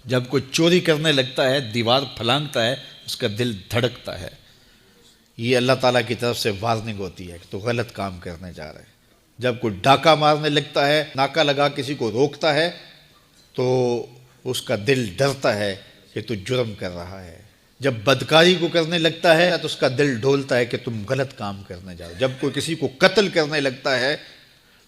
جب کوئی چوری کرنے لگتا ہے، دیوار پھلانگتا ہے، اس کا دل دھڑکتا ہے۔ یہ اللہ تعالیٰ کی طرف سے وارننگ ہوتی ہے کہ تو غلط کام کرنے جا رہے ہیں۔ جب کوئی ڈاکہ مارنے لگتا ہے، ناکہ لگا کسی کو روکتا ہے، تو اس کا دل ڈرتا ہے کہ تو جرم کر رہا ہے۔ جب بدکاری کو کرنے لگتا ہے تو اس کا دل ڈولتا ہے کہ تم غلط کام کرنے جا رہے ہو۔ جب کوئی کسی کو قتل کرنے لگتا ہے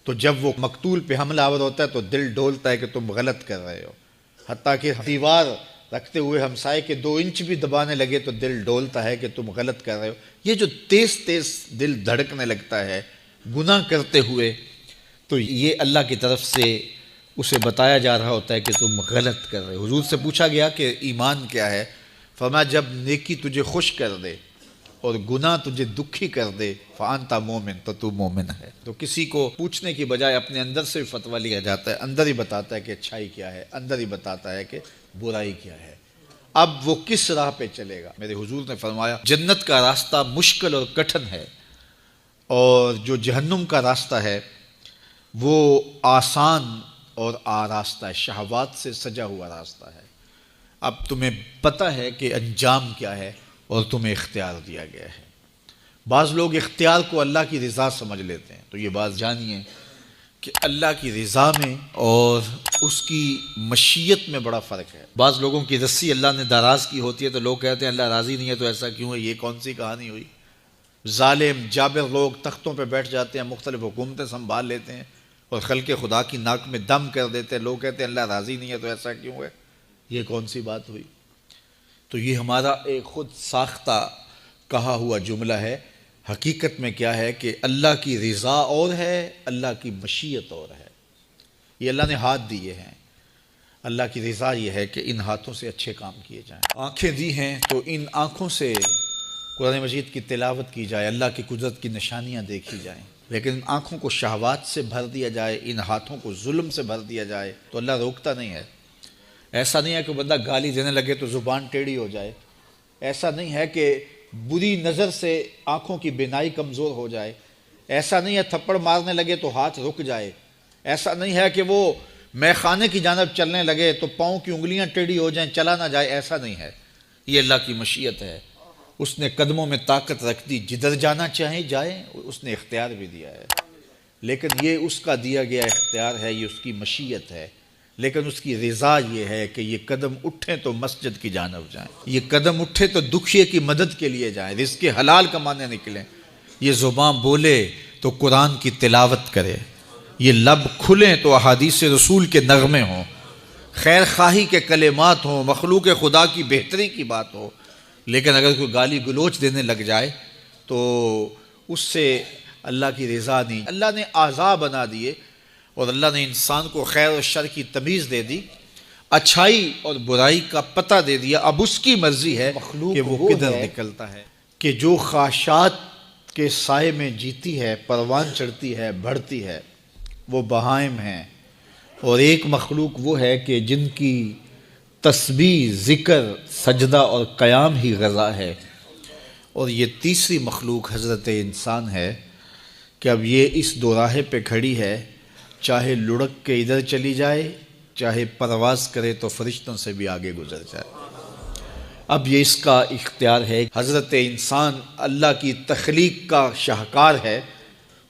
تو جب وہ مقتول پہ حملہ آور ہوتا ہے تو دل ڈولتا ہے کہ تم غلط کر رہے ہو۔ حتیٰ کہ دیوار رکھتے ہوئے ہمسائے کے 2 انچ بھی دبانے لگے تو دل ڈولتا ہے کہ تم غلط کر رہے ہو۔ یہ جو تیز تیز دل دھڑکنے لگتا ہے گناہ کرتے ہوئے، تو یہ اللہ کی طرف سے اسے بتایا جا رہا ہوتا ہے کہ تم غلط کر رہے ہو۔ حضور سے پوچھا گیا کہ ایمان کیا ہے؟ فرمایا جب نیکی تجھے خوش کر دے اور گناہ تجھے دکھی کر دے فَأَنْتَ مُؤْمِن، تو تو مومن ہے۔ تو کسی کو پوچھنے کی بجائے اپنے اندر سے فتویٰ لیا جاتا ہے، اندر ہی بتاتا ہے کہ اچھائی کیا ہے، اندر ہی بتاتا ہے کہ برائی کیا ہے۔ اب وہ کس راہ پہ چلے گا؟ میرے حضور نے فرمایا جنت کا راستہ مشکل اور کٹھن ہے، اور جو جہنم کا راستہ ہے وہ آسان اور آراستہ ہے، شہوات سے سجا ہوا راستہ ہے۔ اب تمہیں پتہ ہے کہ انجام کیا ہے اور تمہیں اختیار دیا گیا ہے۔ بعض لوگ اختیار کو اللہ کی رضا سمجھ لیتے ہیں، تو یہ بات جانیے کہ اللہ کی رضا میں اور اس کی مشیت میں بڑا فرق ہے۔ بعض لوگوں کی رسی اللہ نے دراز کی ہوتی ہے تو لوگ کہتے ہیں اللہ راضی نہیں ہے تو ایسا کیوں ہے؟ یہ کون سی کہانی ہوئی؟ ظالم جابر لوگ تختوں پہ بیٹھ جاتے ہیں، مختلف حکومتیں سنبھال لیتے ہیں اور خلق خدا کی ناک میں دم کر دیتے ہیں، لوگ کہتے ہیں اللہ راضی نہیں ہے تو ایسا کیوں ہے؟ یہ کون سی بات ہوئی؟ تو یہ ہمارا ایک خود ساختہ کہا ہوا جملہ ہے۔ حقیقت میں کیا ہے کہ اللہ کی رضا اور ہے، اللہ کی مشیت اور ہے۔ یہ اللہ نے ہاتھ دیے ہیں، اللہ کی رضا یہ ہے کہ ان ہاتھوں سے اچھے کام کیے جائیں۔ آنکھیں دی ہیں تو ان آنکھوں سے قرآن مجید کی تلاوت کی جائے، اللہ کی قدرت کی نشانیاں دیکھی جائیں۔ لیکن ان آنکھوں کو شہوات سے بھر دیا جائے، ان ہاتھوں کو ظلم سے بھر دیا جائے تو اللہ روکتا نہیں ہے۔ ایسا نہیں ہے کہ بندہ گالی دینے لگے تو زبان ٹیڑھی ہو جائے، ایسا نہیں ہے کہ بری نظر سے آنکھوں کی بینائی کمزور ہو جائے، ایسا نہیں ہے تھپڑ مارنے لگے تو ہاتھ رک جائے، ایسا نہیں ہے کہ وہ مے خانے کی جانب چلنے لگے تو پاؤں کی انگلیاں ٹیڑھی ہو جائیں، چلا نہ جائے، ایسا نہیں ہے۔ یہ اللہ کی مشیت ہے۔ اس نے قدموں میں طاقت رکھ دی، جدھر جانا چاہیں جائیں، اس نے اختیار بھی دیا ہے، لیکن یہ اس کا دیا گیا اختیار ہے، یہ اس کی مشیت ہے۔ لیکن اس کی رضا یہ ہے کہ یہ قدم اٹھیں تو مسجد کی جانب جائیں، یہ قدم اٹھے تو دکھیے کی مدد کے لیے جائیں، رزق حلال کمانے نکلیں، یہ زبان بولے تو قرآن کی تلاوت کرے، یہ لب کھلیں تو احادیث رسول کے نغمے ہوں، خیر خواہی کے کلمات ہوں، مخلوق خدا کی بہتری کی بات ہو۔ لیکن اگر کوئی گالی گلوچ دینے لگ جائے تو اس سے اللہ کی رضا نہیں۔ اللہ نے اعضاء بنا دیے اور اللہ نے انسان کو خیر و شر کی تمیز دے دی، اچھائی اور برائی کا پتہ دے دیا۔ اب اس کی مرضی ہے کہ وہ کدھر نکلتا ہے، کہ جو خواہشات کے سائے میں جیتی ہے، پروان چڑھتی ہے، بڑھتی ہے، وہ بہائم ہیں، اور ایک مخلوق وہ ہے کہ جن کی تسبیح، ذکر، سجدہ اور قیام ہی غذا ہے، اور یہ تیسری مخلوق حضرت انسان ہے کہ اب یہ اس دوراہے پہ کھڑی ہے، چاہے لڑک کے ادھر چلی جائے، چاہے پرواز کرے تو فرشتوں سے بھی آگے گزر جائے۔ اب یہ اس کا اختیار ہے۔ حضرت انسان اللہ کی تخلیق کا شاہکار ہے،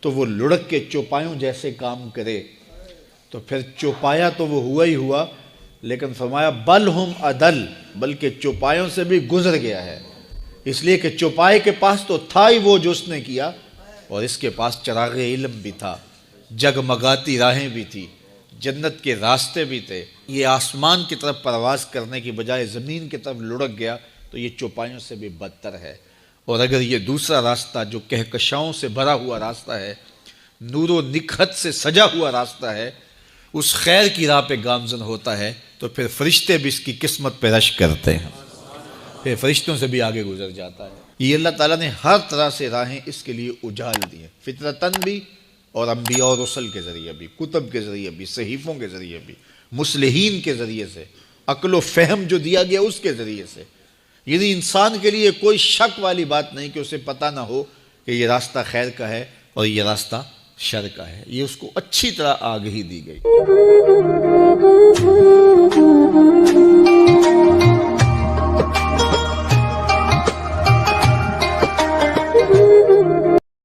تو وہ لڑک کے چوپایوں جیسے کام کرے تو پھر چوپایا تو وہ ہوا ہی ہوا، لیکن فرمایا بل ہم عدل، بلکہ چوپایوں سے بھی گزر گیا ہے، اس لیے کہ چوپائے کے پاس تو تھا ہی وہ جو اس نے کیا، اور اس کے پاس چراغ علم بھی تھا، جگمگاتی راہیں بھی تھی، جنت کے راستے بھی تھے۔ یہ آسمان کی طرف پرواز کرنے کی بجائے زمین کی طرف لڑک گیا تو یہ چوپایوں سے بھی بدتر ہے۔ اور اگر یہ دوسرا راستہ جو کہکشاؤں سے بھرا ہوا راستہ ہے، نور و نکھت سے سجا ہوا راستہ ہے، اس خیر کی راہ پہ گامزن ہوتا ہے تو پھر فرشتے بھی اس کی قسمت پہ رشک کرتے ہیں، پھر فرشتوں سے بھی آگے گزر جاتا ہے۔ یہ اللہ تعالیٰ نے ہر طرح سے راہیں اس کے لیے اجال دی ہیں، فطرتاً بھی اور انبیاء اور رسل کے ذریعے بھی، کتب کے ذریعے بھی، صحیفوں کے ذریعے بھی، مصلحین کے ذریعے سے، عقل و فہم جو دیا گیا اس کے ذریعے سے۔ یعنی انسان کے لیے کوئی شک والی بات نہیں کہ اسے پتہ نہ ہو کہ یہ راستہ خیر کا ہے اور یہ راستہ شر کا ہے، یہ اس کو اچھی طرح آگہی دی گئی۔